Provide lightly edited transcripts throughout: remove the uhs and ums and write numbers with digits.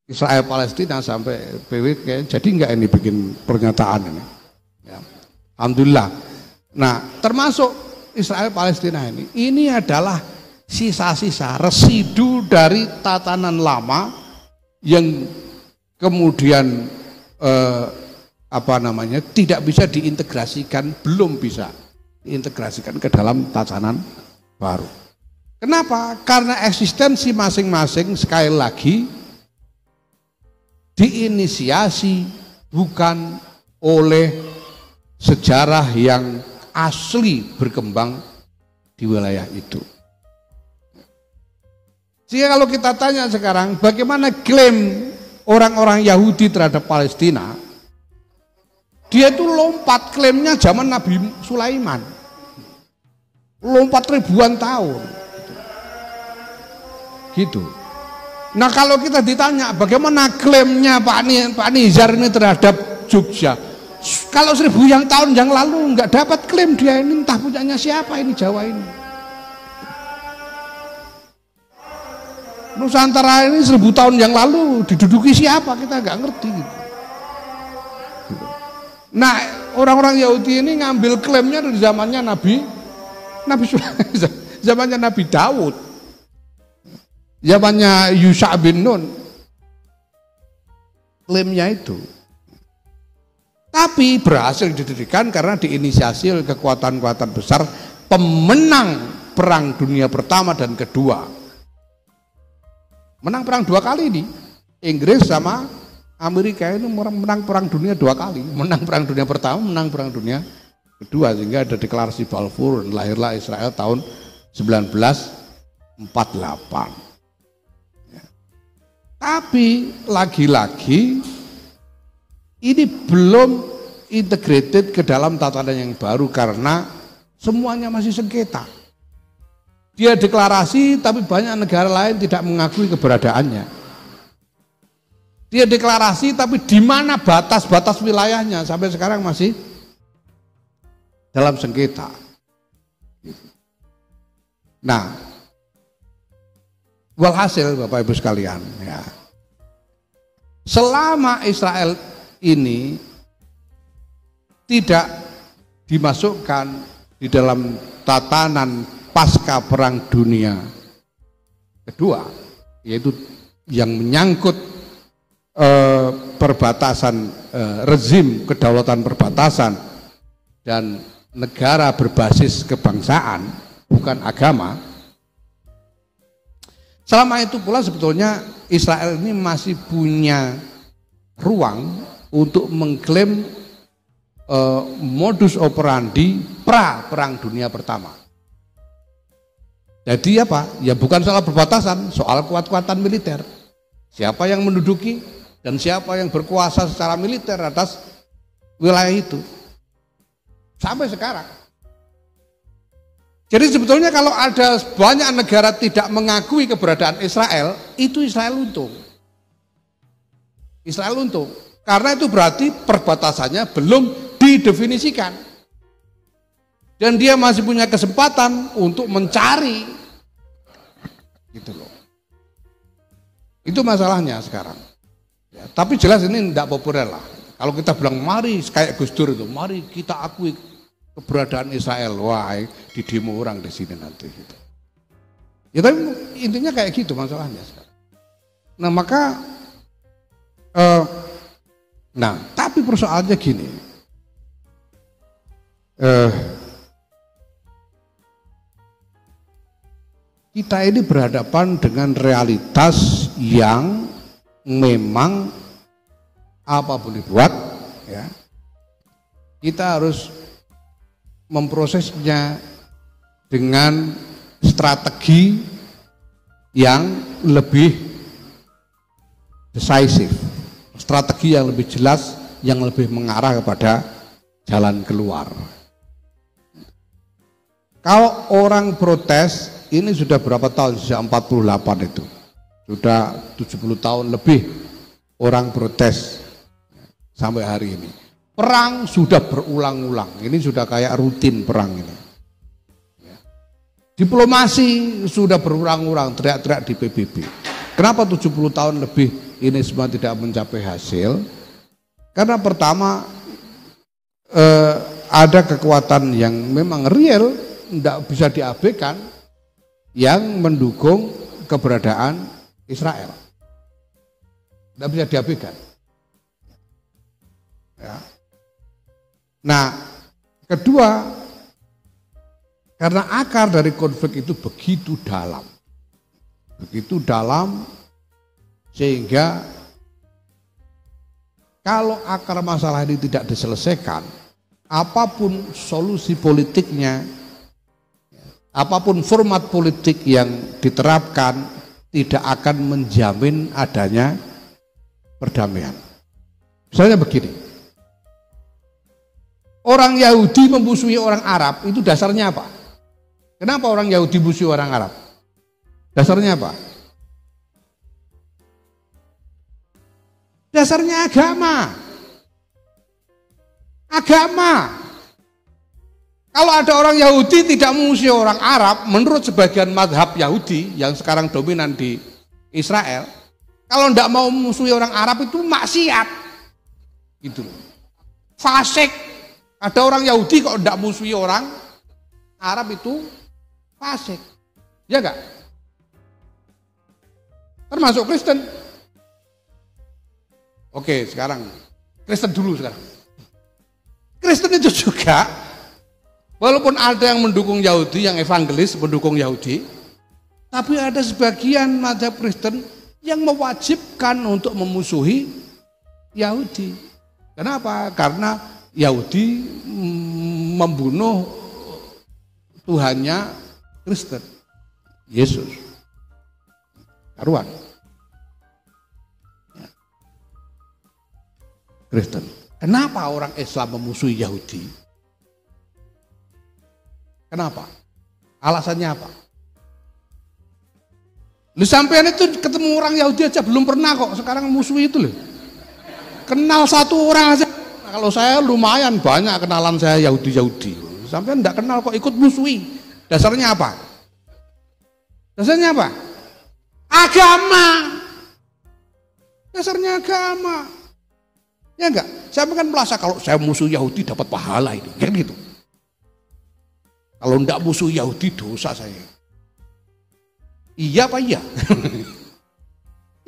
Israel Palestina sampai PWK, jadi enggak ini bikin pernyataan ini. Ya. Alhamdulillah. Nah, termasuk Israel Palestina ini adalah sisa-sisa residu dari tatanan lama yang kemudian tidak bisa diintegrasikan, belum bisa diintegrasikan ke dalam tatanan baru. Kenapa? Karena eksistensi masing-masing sekali lagi diinisiasi bukan oleh sejarah yang asli berkembang di wilayah itu. Sehingga kalau kita tanya sekarang bagaimana klaim orang-orang Yahudi terhadap Palestina, dia itu lompat klaimnya zaman Nabi Sulaiman, lompat ribuan tahun gitu. Nah kalau kita ditanya bagaimana klaimnya Pak Nizar ini terhadap Jogja, kalau 1000 tahun yang lalu nggak dapat klaim dia ini, entah punyanya siapa ini Jawa ini. Nusantara ini 1000 tahun yang lalu diduduki siapa kita nggak ngerti gitu. Nah orang-orang Yahudi ini ngambil klaimnya dari zamannya Nabi Sulaiman, zamannya Nabi Daud, zamannya Yusha bin Nun, klaimnya itu. Tapi berhasil didirikan karena diinisiasi oleh kekuatan-kekuatan besar pemenang Perang Dunia Pertama dan Kedua. Menang perang 2 kali ini, Inggris sama Amerika ini menang perang dunia 2 kali, menang perang dunia pertama, menang perang dunia kedua, sehingga ada deklarasi Balfour, lahirlah Israel tahun 1948. Ya. Tapi lagi-lagi ini belum integrated ke dalam tatanan yang baru karena semuanya masih sengketa. Dia deklarasi tapi banyak negara lain tidak mengakui keberadaannya. Dia deklarasi tapi di mana batas-batas wilayahnya sampai sekarang masih dalam sengketa. Nah, walhasil Bapak Ibu sekalian, ya, selama Israel ini tidak dimasukkan di dalam tatanan pasca Perang Dunia Kedua, yaitu yang menyangkut perbatasan, rezim kedaulatan perbatasan dan negara berbasis kebangsaan bukan agama. Selama itu pula sebetulnya Israel ini masih punya ruang untuk mengklaim modus operandi pra Perang Dunia Pertama. Jadi apa? Ya bukan soal perbatasan, soal kuat-kuatan militer. Siapa yang menduduki dan siapa yang berkuasa secara militer atas wilayah itu. Sampai sekarang. Jadi sebetulnya kalau ada banyak negara tidak mengakui keberadaan Israel, itu Israel untung. Israel untung. Karena itu berarti perbatasannya belum didefinisikan. Dan dia masih punya kesempatan untuk mencari, gitu loh. Itu masalahnya sekarang. Ya, tapi jelas ini tidak populer lah. Kalau kita bilang mari kayak Gus Dur itu, mari kita akui keberadaan Israel, wah di demo orang di sini nanti. Gitu. Ya tapi intinya kayak gitu masalahnya sekarang. Nah maka, tapi persoalannya gini. Kita ini berhadapan dengan realitas yang memang apa boleh buat, ya, kita harus memprosesnya dengan strategi yang lebih decisive, strategi yang lebih jelas, yang lebih mengarah kepada jalan keluar. Kalau orang protes, ini sudah berapa tahun, sejak 48 itu, sudah 70 tahun lebih orang protes sampai hari ini. Perang sudah berulang-ulang, ini sudah kayak rutin perang ini. Diplomasi sudah berulang-ulang, teriak-teriak di PBB. Kenapa 70 tahun lebih ini semua tidak mencapai hasil? Karena pertama ada kekuatan yang memang real, tidak bisa diabaikan, yang mendukung keberadaan Israel. Tidak bisa diabaikan. Ya. Nah, kedua, karena akar dari konflik itu begitu dalam sehingga kalau akar masalah ini tidak diselesaikan, apapun solusi politiknya, apapun format politik yang diterapkan tidak akan menjamin adanya perdamaian. Misalnya begini, orang Yahudi memusuhi orang Arab, itu dasarnya apa? Kenapa orang Yahudi musuhi orang Arab? Dasarnya apa? Dasarnya agama. Kalau ada orang Yahudi tidak memusuhi orang Arab, menurut sebagian mazhab Yahudi yang sekarang dominan di Israel, kalau tidak mau memusuhi orang Arab itu maksiat. Gitu. Fasik. Ada orang Yahudi kok tidak musuhi orang Arab itu fasik. Ya enggak? Termasuk Kristen. Oke, sekarang Kristen dulu sekarang. Kristen itu juga, walaupun ada yang mendukung Yahudi, yang evangelis mendukung Yahudi, tapi ada sebagian mazhab Kristen yang mewajibkan untuk memusuhi Yahudi. Kenapa? Karena Yahudi membunuh Tuhannya Kristen, Yesus. Karuan. Kristen. Kenapa orang Islam memusuhi Yahudi? Kenapa? Alasannya apa? Lu sampean itu ketemu orang Yahudi aja belum pernah kok, sekarang musuhi itu loh. Kenal satu orang aja. Nah, kalau saya lumayan banyak kenalan saya Yahudi. Sampean enggak kenal kok ikut musuhi. Dasarnya apa? Dasarnya apa? Agama. Dasarnya agama. Ya enggak? Saya kan merasa kalau saya musuh Yahudi dapat pahala ini, kan gitu. Kalau enggak musuh Yahudi dosa saya. Iya apa iya?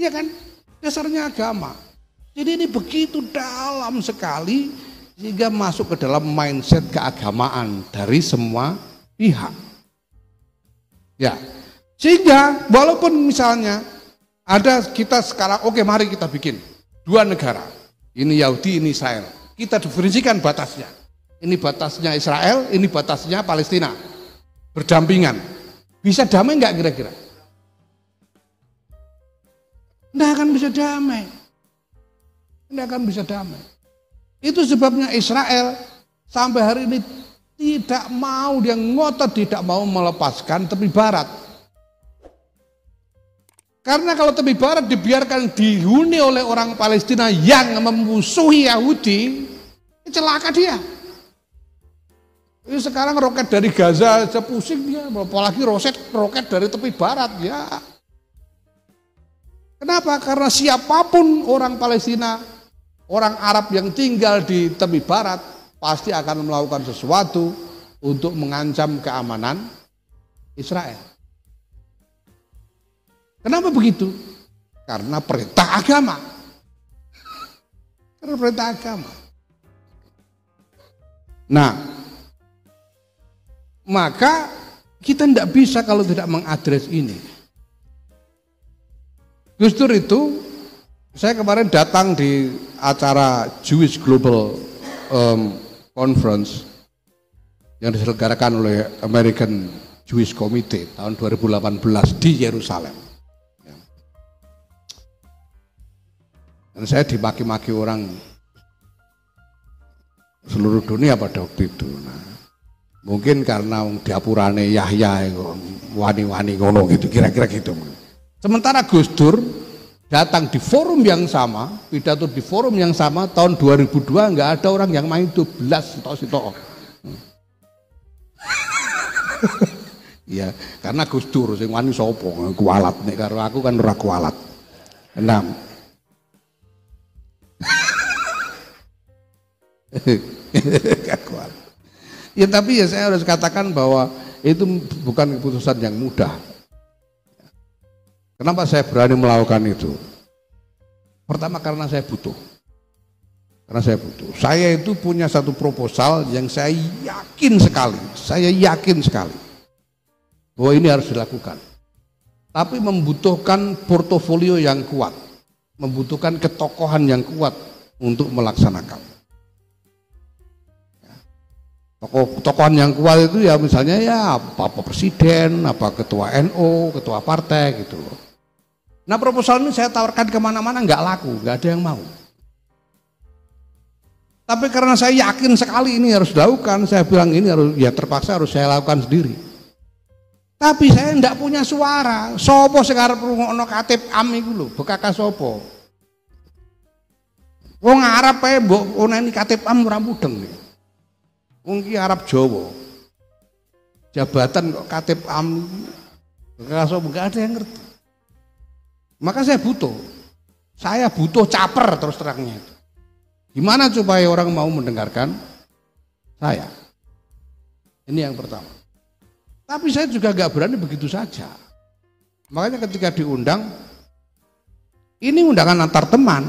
Iya kan? Dasarnya agama. Jadi ini begitu dalam sekali sehingga masuk ke dalam mindset keagamaan dari semua pihak. Ya. Sehingga walaupun misalnya ada kita sekarang, oke mari kita bikin dua negara. Ini Yahudi, ini Israel. Kita definisikan batasnya. Ini batasnya Israel, ini batasnya Palestina. Berdampingan. Bisa damai enggak kira-kira? Enggak akan bisa damai. Enggak akan bisa damai. Itu sebabnya Israel sampai hari ini tidak mau, dia ngotot tidak mau melepaskan tepi barat. Karena kalau tepi barat dibiarkan dihuni oleh orang Palestina yang memusuhi Yahudi, celaka dia. Ini sekarang roket dari Gaza aja pusing dia, apalagi roket dari tepi barat ya. Kenapa? Karena siapapun orang Palestina, orang Arab yang tinggal di tepi barat pasti akan melakukan sesuatu untuk mengancam keamanan Israel. Kenapa begitu? Karena perintah agama. Karena perintah agama. Nah, maka kita tidak bisa kalau tidak mengadres ini. Justru itu, saya kemarin datang di acara Jewish Global Conference yang diselenggarakan oleh American Jewish Committee tahun 2018 di Yerusalem. Dan saya dimaki-maki orang seluruh dunia pada waktu itu. Nah, mungkin karena diapurane Yahya wani-wani ngono gitu, kira-kira gitu. Sementara Gus Dur datang di forum yang sama, pidato di forum yang sama tahun 2002 nggak ada orang yang main 12 sitok-sitok. Iya, karena Gus Dur sing wani sapa kualat nek karo aku kan ora kualat. Nah, Gak kuat. Ya tapi ya saya harus katakan bahwa itu bukan keputusan yang mudah. Kenapa saya berani melakukan itu? Pertama karena saya butuh. Karena saya butuh. Saya itu punya satu proposal yang saya yakin sekali bahwa ini harus dilakukan. Tapi membutuhkan portofolio yang kuat, membutuhkan ketokohan yang kuat untuk melaksanakan. Tokohan yang kuat itu ya misalnya ya apa presiden, apa ketua NU, ketua partai gitu loh. Nah proposal ini saya tawarkan kemana-mana nggak laku, nggak ada yang mau. Tapi karena saya yakin sekali ini harus dilakukan, saya bilang ini harus ya terpaksa harus saya lakukan sendiri. Tapi saya ndak punya suara. Sopo sekarang rungokno Katib Am iku lho, bekaka sopo. Wong Arab ae mbok oneni Katib Am ora mudeng. Wong ki Arab Jawa. Jabatan kok Katib Am bekaka sopo enggak ada yang ngerti. Maka saya butuh caper terus terangnya itu. Gimana supaya orang mau mendengarkan saya? Ini yang pertama. Tapi saya juga gak berani begitu saja. Makanya ketika diundang, ini undangan antar teman.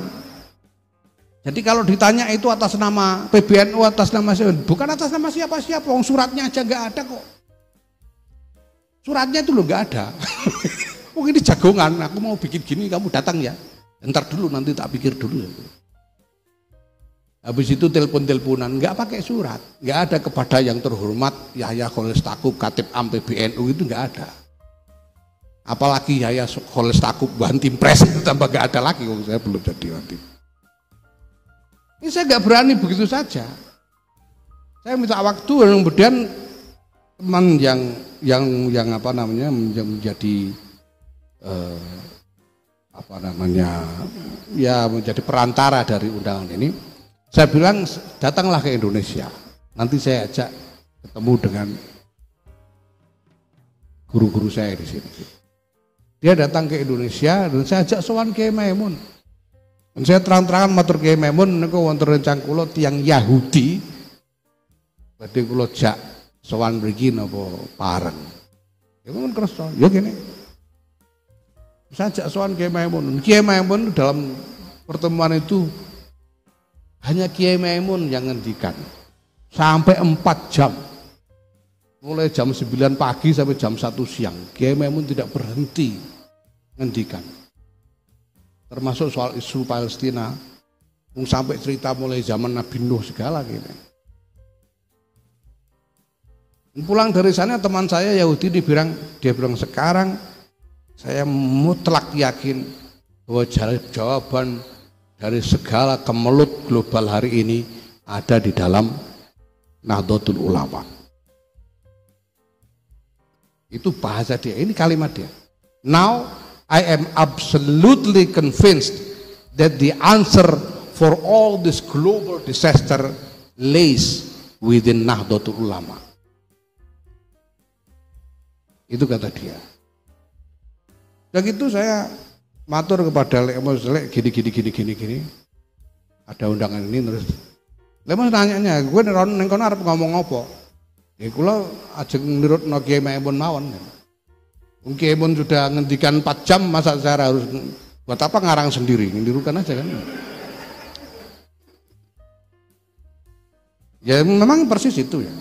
Jadi kalau ditanya itu atas nama PBNU, atas nama siapa? Bukan atas nama siapa-siapa, suratnya aja gak ada kok. Suratnya itu loh gak ada. Oh ini jagongan, aku mau bikin gini, kamu datang ya. Ntar dulu, nanti tak pikir dulu ya. Habis itu telepon-teleponan, nggak pakai surat, nggak ada kepada yang terhormat Yahya Khalil Stakuf Katib Am PBNU itu nggak ada. Apalagi Yahya Khalil Stakuf Bantim Pres itu tambah nggak ada lagi, kalau saya belum jadi Bantim. Ini saya nggak berani begitu saja. Saya minta waktu, kemudian teman yang apa namanya menjadi ya menjadi perantara dari undangan ini. Saya bilang datanglah ke Indonesia, nanti saya ajak ketemu dengan guru-guru saya di sini. Dia datang ke Indonesia dan saya ajak sowan Kiai Maimun. Dan saya terang-terangan matur Kiai Maimun niku wonten rencang kula tiyang Yahudi. Badhe kula jak sowan mriki napa pareng. Ya mun kersa, ya kene. Saya ajak sowan Kiai Maimun. Kiai Maimun dalam pertemuan itu hanya Kiai Maimun yang ngendikan sampai 4 jam, mulai jam 9 pagi sampai jam 1 siang. Kiai Maimun tidak berhenti ngendikan, termasuk soal isu Palestina, sampai cerita mulai zaman Nabi Nuh segala gitu. Pulang dari sana teman saya Yahudi dia bilang sekarang saya mutlak yakin bahwa jawaban dari segala kemelut global hari ini ada di dalam Nahdlatul Ulama. Itu bahasa dia, ini kalimat dia. Now I am absolutely convinced that the answer for all this global disaster lays within Nahdlatul Ulama. Itu kata dia. Dan itu saya matur kepada Lek gini. Ada undangan ini terus. Lek nanyanya, gue neng kono arep ngomong apa? Ya kula ajeng nirutno Kiai Maimun mawon. Kiai Maimun sudah ngendikan 4 jam, masa saya harus buat apa ngarang sendiri? Nirukan aja kan. Ya memang persis itu ya.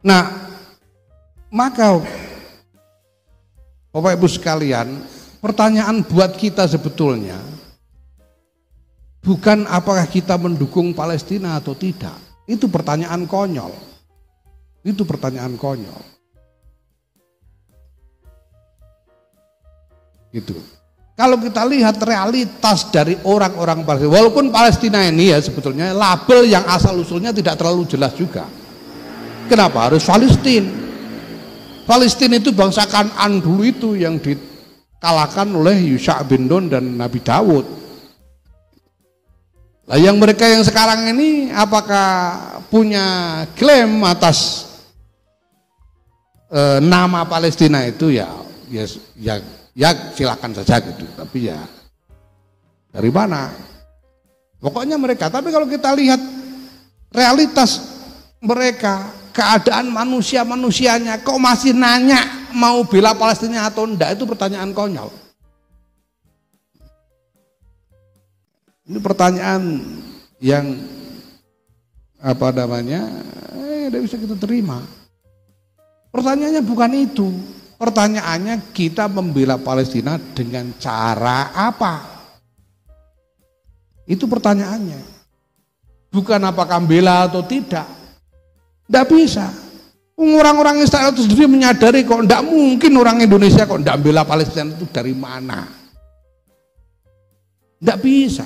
Nah, maka Bapak Ibu sekalian, pertanyaan buat kita sebetulnya bukan apakah kita mendukung Palestina atau tidak. Itu pertanyaan konyol. Itu pertanyaan konyol. Gitu. Kalau kita lihat realitas dari orang-orang Palestina, walaupun Palestina ini ya sebetulnya label yang asal usulnya tidak terlalu jelas juga. Kenapa harus Palestina? Palestina itu bangsa Kan'an dulu itu yang kalahkan oleh Yusha bin Nun dan Nabi Dawud. Lah yang mereka yang sekarang ini apakah punya klaim atas nama Palestina itu ya silakan saja gitu. Tapi ya dari mana? Pokoknya mereka, tapi kalau kita lihat realitas mereka, keadaan manusia-manusianya, kok masih nanya mau bela Palestina atau enggak, itu pertanyaan konyol. Ini pertanyaan yang tidak bisa kita terima. Pertanyaannya bukan itu. Pertanyaannya kita membela Palestina dengan cara apa? Itu pertanyaannya. Bukan apakah bela atau tidak. Tidak bisa. Orang-orang Israel itu sendiri menyadari kok tidak mungkin orang Indonesia kok tidak bela Palestina, itu dari mana? Tidak bisa.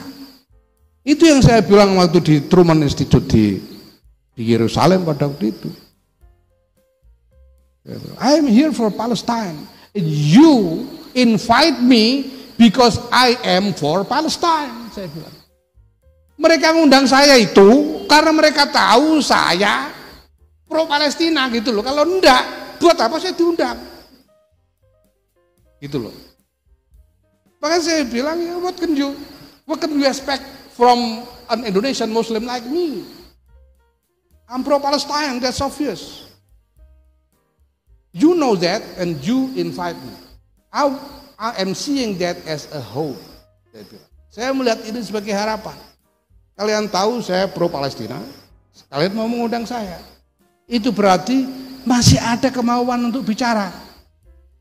Itu yang saya bilang waktu di Truman Institute di Yerusalem pada waktu itu. I am here for Palestine. You invite me because I am for Palestine. Saya bilang. Mereka ngundang saya itu karena mereka tahu saya pro Palestina gitu loh. Kalau enggak, buat apa saya diundang? Gitu loh. Makanya saya bilang, ya, what can you expect from an Indonesian Muslim like me? I'm pro Palestine, that's obvious. You know that and you invite me. I am seeing that as a hope. Saya melihat ini sebagai harapan. Kalian tahu saya pro Palestina, kalian mau mengundang saya. Itu berarti masih ada kemauan untuk bicara.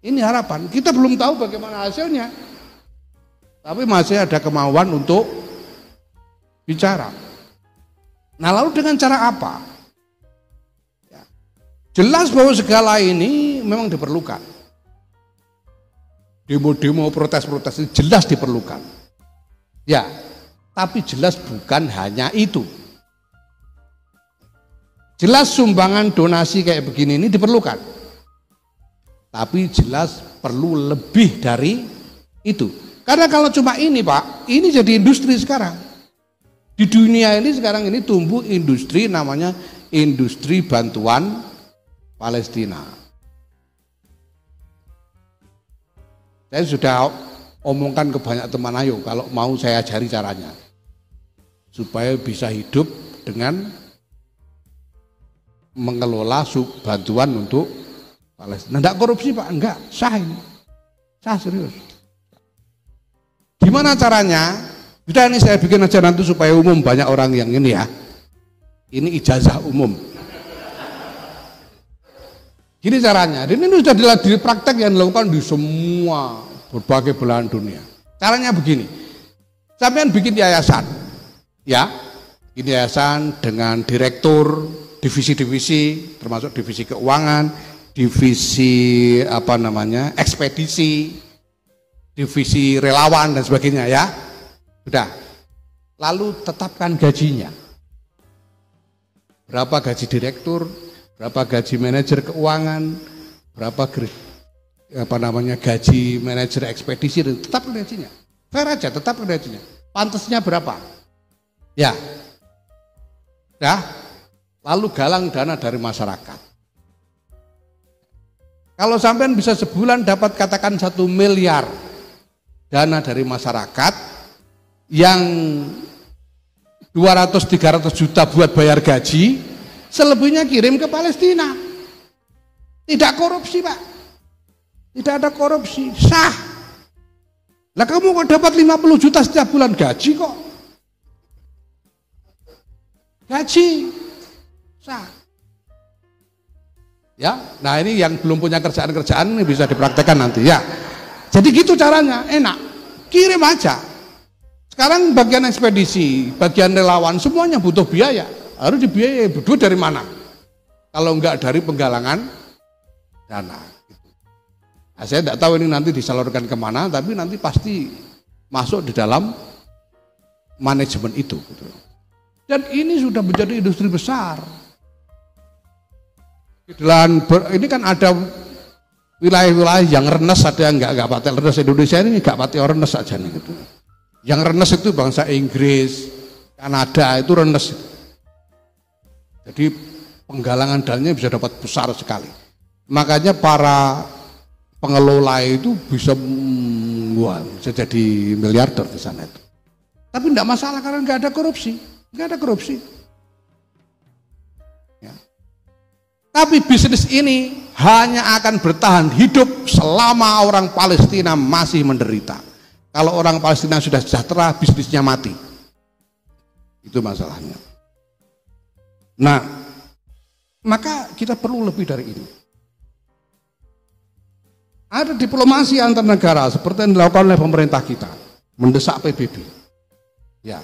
Ini harapan. Kita belum tahu bagaimana hasilnya, tapi masih ada kemauan untuk bicara. Nah, lalu dengan cara apa? Ya, jelas bahwa segala ini memang diperlukan. Demo-demo, protes-protes ini jelas diperlukan. Ya, tapi jelas bukan hanya itu. Jelas sumbangan donasi kayak begini ini diperlukan. Tapi jelas perlu lebih dari itu. Karena kalau cuma ini Pak, ini jadi industri sekarang. Di dunia ini sekarang ini tumbuh industri namanya industri bantuan Palestina. Saya sudah omongkan ke banyak teman, ayo kalau mau saya ajari caranya. Supaya bisa hidup dengan mengelola bantuan untuk Palestina. Enggak korupsi Pak, enggak, sah ini. Sah serius. Gimana caranya? Sudah ini saya bikin aja nanti supaya umum, banyak orang yang ini ya. Ini ijazah umum. Gini caranya, ini sudah di praktek yang dilakukan di semua berbagai belahan dunia. Caranya begini, sampean bikin yayasan. Ya, ini yayasan dengan direktur, divisi-divisi, termasuk divisi keuangan, divisi ekspedisi, divisi relawan dan sebagainya ya. Sudah. Lalu tetapkan gajinya. Berapa gaji direktur, berapa gaji manajer keuangan, berapa gaji manajer ekspedisi, tetapkan gajinya. Fair aja, tetapkan gajinya. Pantasnya berapa? Ya, lalu galang dana dari masyarakat. Kalau sampean bisa sebulan dapat katakan 1 miliar dana dari masyarakat, yang 200-300 juta buat bayar gaji, selebihnya kirim ke Palestina. Tidak korupsi Pak, tidak ada korupsi, sah. Lah kamu kok dapat 50 juta setiap bulan gaji kok? Gaji sah. Ya, nah ini yang belum punya kerjaan-kerjaan ini bisa dipraktekkan nanti ya. Jadi gitu caranya, enak. Kirim aja. Sekarang bagian ekspedisi, bagian relawan semuanya butuh biaya. Harus dibiayai, duit dari mana? Kalau enggak dari penggalangan dana. Nah, saya tidak tahu ini nanti disalurkan kemana, tapi nanti pasti masuk di dalam manajemen itu. Gitu. Dan ini sudah menjadi industri besar. Dan ini kan ada wilayah-wilayah yang renes, ada yang enggak pakai renes. Indonesia ini enggak pakai renes saja nih gitu. Yang renes itu bangsa Inggris, Kanada itu renes. Jadi penggalangan dananya bisa dapat besar sekali. Makanya para pengelola itu bisa jadi miliarder di sana itu. Tapi tidak masalah karena nggak ada korupsi, nggak ada korupsi. Ya. Tapi bisnis ini hanya akan bertahan hidup selama orang Palestina masih menderita. Kalau orang Palestina sudah sejahtera, bisnisnya mati. Itu masalahnya. Nah, maka kita perlu lebih dari ini. Ada diplomasi antar negara seperti yang dilakukan oleh pemerintah kita, mendesak PBB. Ya.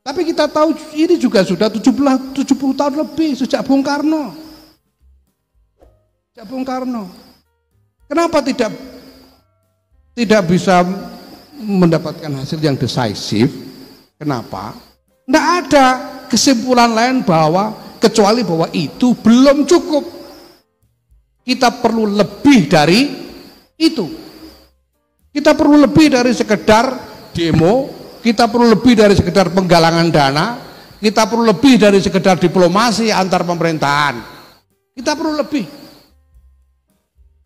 Tapi kita tahu ini juga sudah 70 tahun lebih sejak Bung Karno. Sejak Bung Karno. Kenapa tidak bisa mendapatkan hasil yang decisif? Kenapa? Tidak ada kesimpulan lain kecuali bahwa itu belum cukup. Kita perlu lebih dari itu. Kita perlu lebih dari sekedar demo, kita perlu lebih dari sekedar penggalangan dana, kita perlu lebih dari sekedar diplomasi antar pemerintahan. Kita perlu lebih.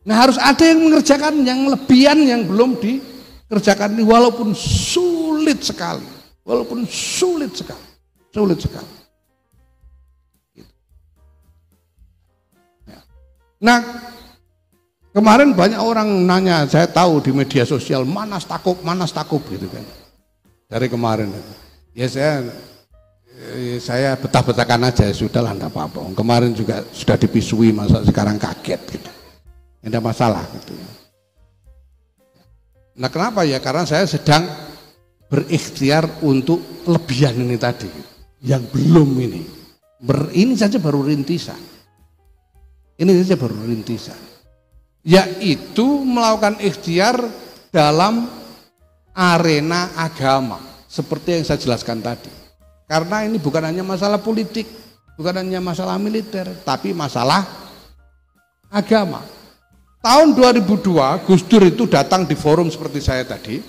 Nah, harus ada yang mengerjakan yang lebihan yang belum dikerjakan ini, walaupun sulit sekali. Walaupun sulit sekali. Sulit sekali. Nah, kemarin banyak orang nanya, saya tahu di media sosial, mana stakuf gitu kan. Dari kemarin. Ya saya betah-betahkan aja, sudahlah enggak apa-apa. Kemarin juga sudah dipisui, masa sekarang kaget gitu. Tidak masalah gitu. Nah, kenapa ya? Karena saya sedang berikhtiar untuk lebihan ini tadi, yang belum ini. Ini saja baru rintisan. Ini saja baru rintisan. Yaitu melakukan ikhtiar dalam arena agama, seperti yang saya jelaskan tadi. Karena ini bukan hanya masalah politik, bukan hanya masalah militer, tapi masalah agama. Tahun 2002 Gus Dur itu datang di forum seperti saya tadi,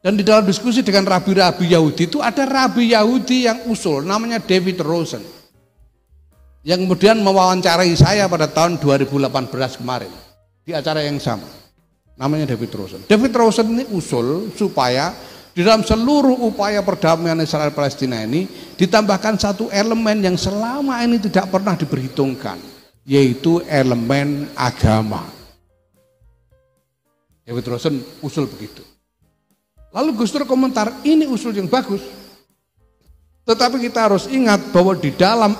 dan di dalam diskusi dengan rabi-rabi Yahudi itu ada rabi Yahudi yang usul namanya David Rosen, yang kemudian mewawancarai saya pada tahun 2018 kemarin di acara yang sama. Namanya David Rosen. David Rosen ini usul supaya di dalam seluruh upaya perdamaian Israel Palestina ini ditambahkan satu elemen yang selama ini tidak pernah diperhitungkan, yaitu elemen agama. David Rosen usul begitu. Lalu Gus Dur komentar, ini usul yang bagus. Tetapi kita harus ingat bahwa di dalam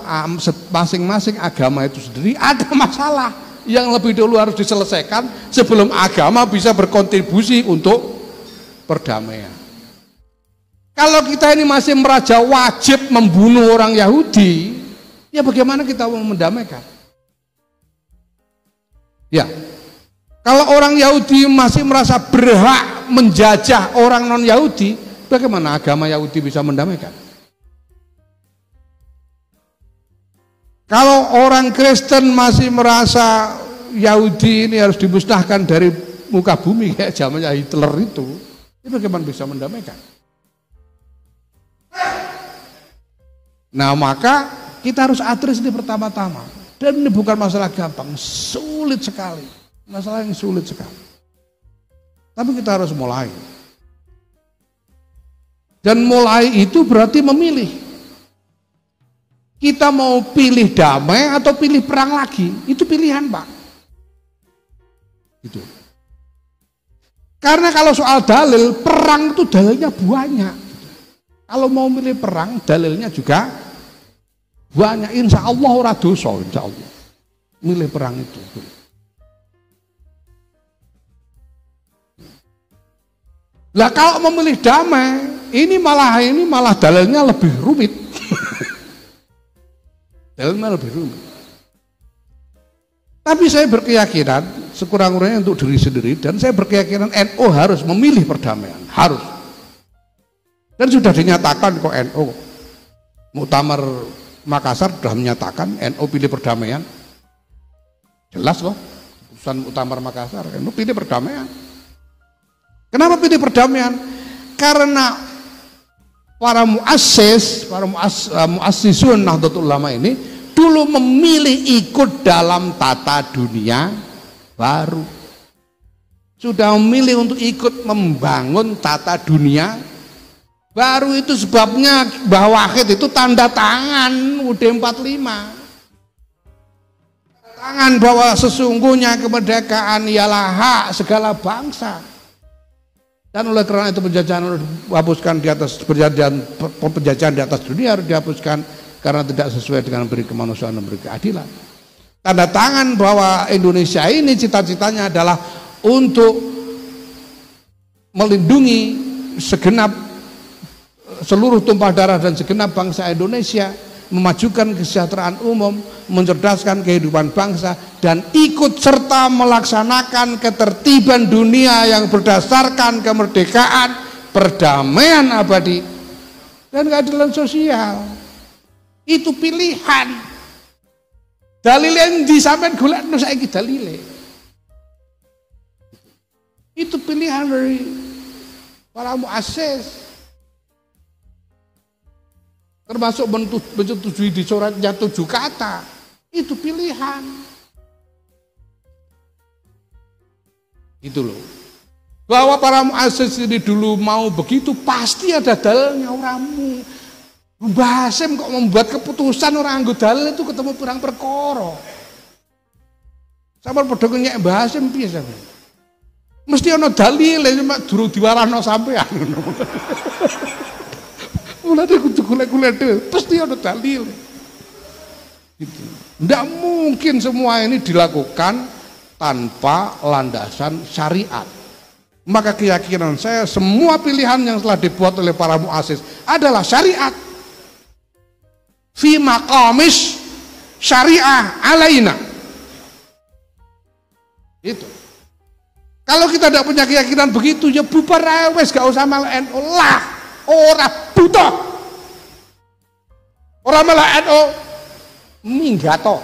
masing-masing agama itu sendiri ada masalah yang lebih dulu harus diselesaikan sebelum agama bisa berkontribusi untuk perdamaian. Kalau kita ini masih meraja wajib membunuh orang Yahudi, ya bagaimana kita mau mendamaikan? Ya, kalau orang Yahudi masih merasa berhak menjajah orang non-Yahudi, bagaimana agama Yahudi bisa mendamaikan? Kalau orang Kristen masih merasa Yahudi ini harus dimusnahkan dari muka bumi kayak zamannya Hitler itu bagaimana bisa mendamaikan? Nah, maka kita harus address ini pertama-tama. Dan ini bukan masalah gampang, sulit sekali. Masalah yang sulit sekali. Tapi kita harus mulai. Dan mulai itu berarti memilih. Kita mau pilih damai atau pilih perang lagi, itu pilihan, Pak. Gitu. Karena kalau soal dalil, perang itu dalilnya banyak. Kalau mau milih perang, dalilnya juga banyak. Insya Allah ora dosa, insya Allah. Milih perang itu. Lah kalau memilih damai, ini malah dalilnya lebih rumit. Dalilnya lebih rumit. Tapi saya berkeyakinan sekurang-kurangnya untuk diri sendiri, dan saya berkeyakinan NU harus memilih perdamaian, harus. Dan sudah dinyatakan kok NU, Muktamar Makassar sudah menyatakan NU pilih perdamaian. Jelas kok, putusan Muktamar Makassar, NU pilih perdamaian. Kenapa pilih perdamaian? Karena para muassisun Nahdlatul Ulama ini dulu memilih ikut dalam tata dunia baru. sudah memilih untuk ikut membangun tata dunia baru, itu sebabnya Mbah Wahid itu tanda tangan UUD 45. Tangan bahwa sesungguhnya kemerdekaan ialah hak segala bangsa. Dan oleh karena itu penjajahan harus dihapuskan di atas penjajahan di atas dunia harus dihapuskan karena tidak sesuai dengan beri kemanusiaan dan beri keadilan. Tanda tangan bahwa Indonesia ini cita-citanya adalah untuk melindungi seluruh tumpah darah dan segenap bangsa Indonesia, memajukan kesejahteraan umum, mencerdaskan kehidupan bangsa, dan ikut serta melaksanakan ketertiban dunia yang berdasarkan kemerdekaan, perdamaian abadi, dan keadilan sosial. Itu pilihan. Dalil yang disampaikan golek saiki dalile. Itu pilihan dari para muassis. Termasuk menyetujui di suratnya 7 kata, itu pilihan. Itu loh. Bahwa para muassis ini dulu mau begitu pasti ada dalilnya. Oramu Mbah Hasim kok membuat keputusan orang anggo dalil itu ketemu perang perkara. Sampun padha nyek Mbah Hasim piye sampeyan? Mesti ana dalil cuma durung diwarahno sampean ngono. Mulane kudu golek-golek dhewe, pasti ada dalil. Gitu. Tidak mungkin semua ini dilakukan tanpa landasan syariat. Maka keyakinan saya semua pilihan yang telah dibuat oleh para muassis adalah syariat. Fi maqamis syariah alaina. Itu. Kalau kita tidak punya keyakinan begitu, ya bubar wes, gak usah malah NU lah. Ora butuh. Ora malah NU minggato.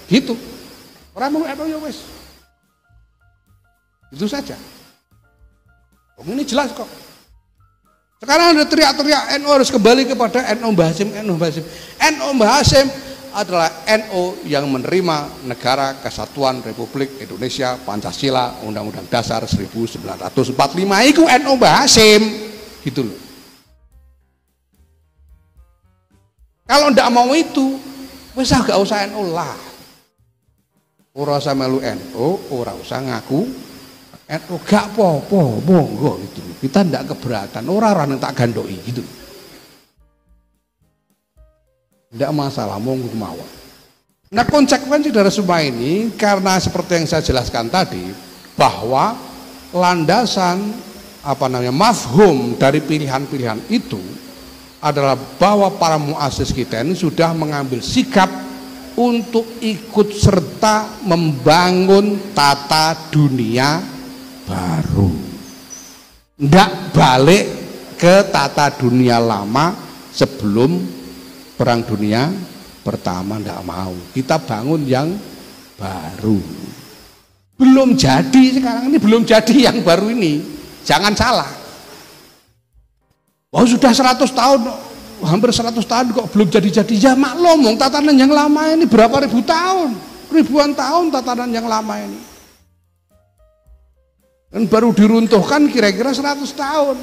Gitu. Ora mau NU ya wes. Itu saja. Ini jelas kok. Sekarang ada teriak-teriak NU harus kembali kepada NU Mbah Hasim, NU Mbah Hasim. NU Mbah Hasim adalah NU yang menerima Negara Kesatuan Republik Indonesia, Pancasila, Undang-Undang Dasar 1945. Itu NU Mbah Hasim. Gitu loh. Kalau ndak mau itu, wis gak usah NU lah. Ora usah melu NU, ora usah ngaku NU, gak apa-apa, monggo gitu. Kita ndak keberatan, orang tak gandoki gitu. Ndak masalah, monggo mawon. Nah, konsekuensi dari semua ini karena seperti yang saya jelaskan tadi bahwa landasan mafhum dari pilihan-pilihan itu adalah bahwa para muassis kita ini sudah mengambil sikap untuk ikut serta membangun tata dunia baru. Ndak balik ke tata dunia lama sebelum Perang Dunia Pertama, ndak mau. Kita bangun yang baru. Belum jadi sekarang ini, belum jadi yang baru ini. Jangan salah. Oh sudah 100 tahun, hampir 100 tahun kok belum jadi-jadi. Ya maklum, tatanan yang lama ini berapa ribu tahun, ribuan tahun tatanan yang lama ini. Dan baru diruntuhkan kira-kira 100 tahun.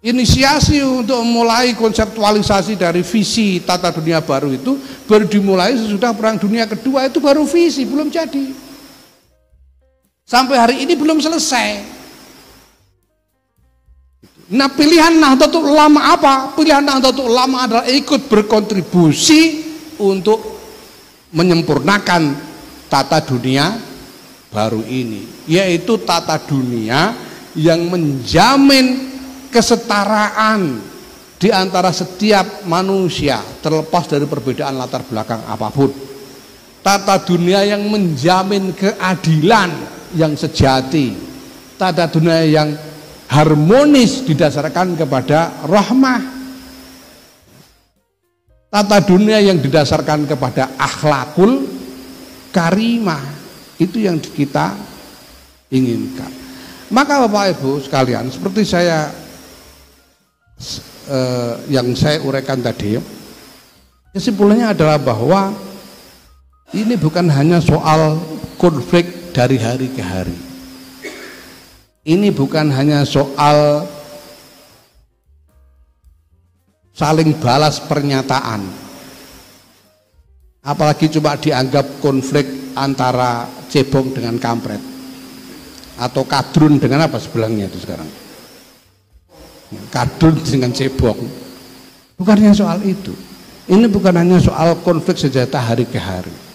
Inisiasi untuk memulai konseptualisasi dari visi tata dunia baru itu baru dimulai sesudah Perang Dunia Kedua, itu baru visi, belum jadi. Sampai hari ini belum selesai. Nah, pilihan Nahdlatul Ulama apa? Pilihan Nahdlatul Ulama adalah ikut berkontribusi untuk menyempurnakan tata dunia baru ini, yaitu tata dunia yang menjamin kesetaraan di antara setiap manusia terlepas dari perbedaan latar belakang apapun. Tata dunia yang menjamin keadilan yang sejati, tata dunia yang harmonis didasarkan kepada rahmah, tata dunia yang didasarkan kepada akhlakul karimah. Itu yang kita inginkan. Maka Bapak Ibu sekalian, seperti yang saya uraikan tadi, kesimpulannya adalah bahwa ini bukan hanya soal konflik dari hari ke hari. Ini bukan hanya soal saling balas pernyataan, apalagi cuma dianggap konflik antara cebong dengan kampret atau kadrun dengan apa sebelahnya itu sekarang, kadrun dengan cebong. Bukan hanya soal itu, ini bukan hanya soal konflik senjata hari ke hari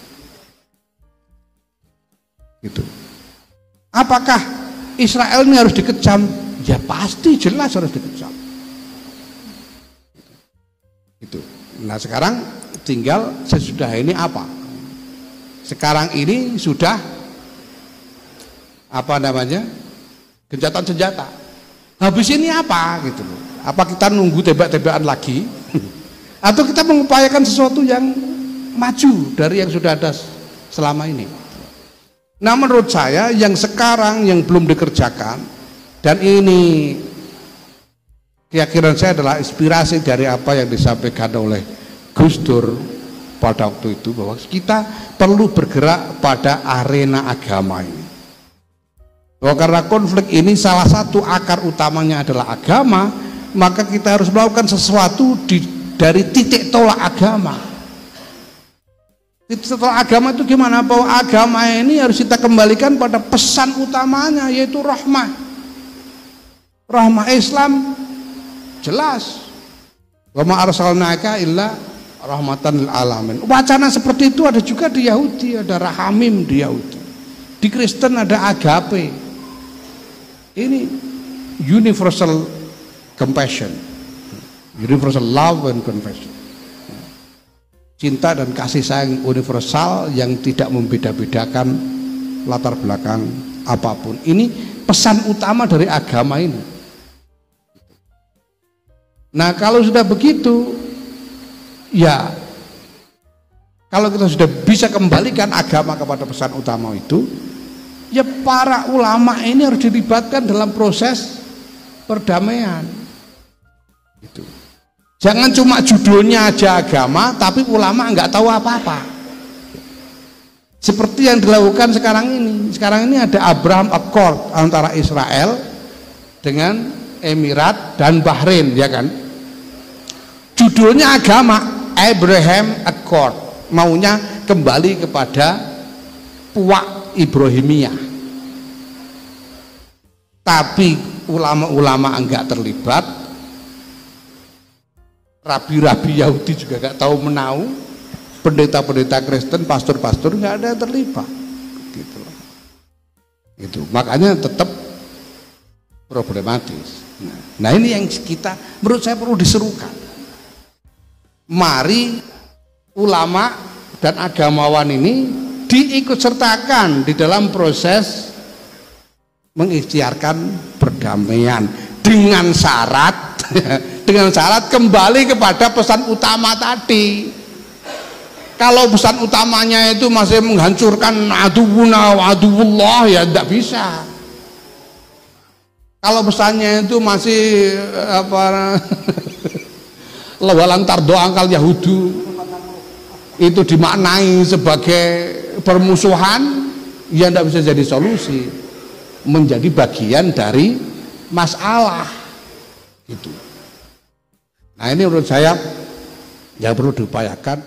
gitu. Apakah Israel ini harus dikecam? Ya pasti jelas harus dikecam. Itu. Nah sekarang tinggal sesudah ini apa? Sekarang ini sudah apa namanya? Gencatan senjata. Habis ini apa gitu loh? Apa kita nunggu tembak-tembakan lagi? Atau kita mengupayakan sesuatu yang maju dari yang sudah ada selama ini? Nah menurut saya yang sekarang yang belum dikerjakan, dan ini keyakinan saya adalah inspirasi dari apa yang disampaikan oleh Gus Dur pada waktu itu, bahwa kita perlu bergerak pada arena agama ini. Bahwa karena konflik ini salah satu akar utamanya adalah agama, maka kita harus melakukan sesuatu dari titik tolak agama. Setelah agama itu gimana? Bahwa agama ini harus kita kembalikan pada pesan utamanya, yaitu rahmah. Rahmah Islam jelas. Wa ma arsalnaka illa rahmatan lil alamin. Wacana seperti itu ada juga di Yahudi, ada rahamim di Yahudi. Di Kristen ada agape. Ini universal compassion, universal love and compassion. Cinta dan kasih sayang universal yang tidak membeda-bedakan latar belakang apapun. Ini pesan utama dari agama ini. Nah kalau sudah begitu, ya kalau kita sudah bisa kembalikan agama kepada pesan utama itu, ya para ulama ini harus dilibatkan dalam proses perdamaian. Gitu. Jangan cuma judulnya aja agama, tapi ulama nggak tahu apa-apa. Seperti yang dilakukan sekarang ini. Sekarang ini ada Abraham Accord antara Israel dengan Emirat dan Bahrain, ya kan? Judulnya agama, Abraham Accord, maunya kembali kepada puak Ibrahimiyah. Tapi ulama-ulama enggak terlibat. Rabi-rabi Yahudi juga gak tahu menau, pendeta-pendeta Kristen, pastor-pastor gak ada yang terlibat, gitu. Itu makanya tetap problematis. Nah ini yang kita, menurut saya perlu diserukan. Mari ulama dan agamawan ini diikut sertakan di dalam proses mengikhtiarkan perdamaian dengan syarat kembali kepada pesan utama tadi. Kalau pesan utamanya itu masih menghancurkan aduwuna wa aduwullah, ya tidak bisa. Kalau pesannya itu masih apa lawalan tardo angkal Yahudu itu dimaknai sebagai permusuhan, ya tidak bisa jadi solusi, menjadi bagian dari masalah gitu. Nah ini menurut saya yang perlu diupayakan